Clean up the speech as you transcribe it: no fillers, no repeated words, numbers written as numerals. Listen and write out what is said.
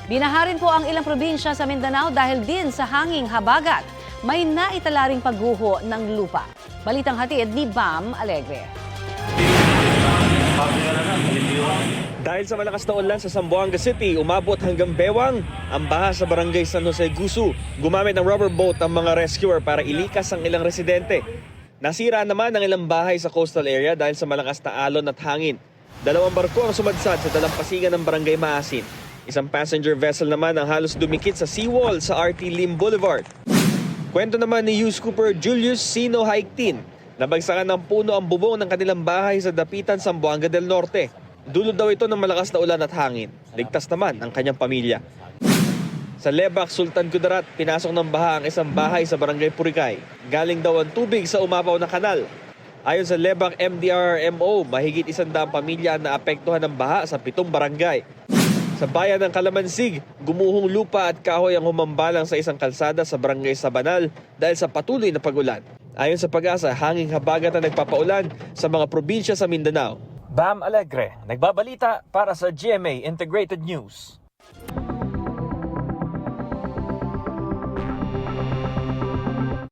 Binaha rin po ang ilang probinsya sa Mindanao dahil din sa hanging habagat. May naitala ring pagguho ng lupa. Balitang hatid ni Bam Alegre. Dahil sa malakas na ulan sa Zamboanga City, umabot hanggang bewang ang baha sa barangay San Jose Gusu. Gumamit ng rubber boat ang mga rescuer para ilikas ang ilang residente. Nasira naman ang ilang bahay sa coastal area dahil sa malakas na alon at hangin. 2 barko ang sumadsad sa dalampasigan ng barangay Maasin. Isang passenger vessel naman ang halos dumikit sa seawall sa RT Lim Boulevard. Kwento naman ni Hughes Cooper Julius Sino Haiktin, nabagsakan ng puno ang bubong ng kanilang bahay sa Dapitan, Zamboanga del Norte. Dulot daw ito ng malakas na ulan at hangin. Ligtas naman ang kanyang pamilya. Sa Lebac, Sultan Kudarat, pinasok ng baha ang isang bahay sa barangay Purikay. Galing daw ang tubig sa umapaw na kanal. Ayon sa Lebac MDRMO, mahigit 100 pamilya na apektuhan ng baha sa 7 barangay. Sa bayan ng Kalamansig, gumuhong lupa at kahoy ang humambalang sa isang kalsada sa barangay Sabanal dahil sa patuloy na pag-ulan. Ayon sa Pag-asa, hanging habagat na nagpapaulan sa mga probinsya sa Mindanao. Bam Alegre, nagbabalita para sa GMA Integrated News.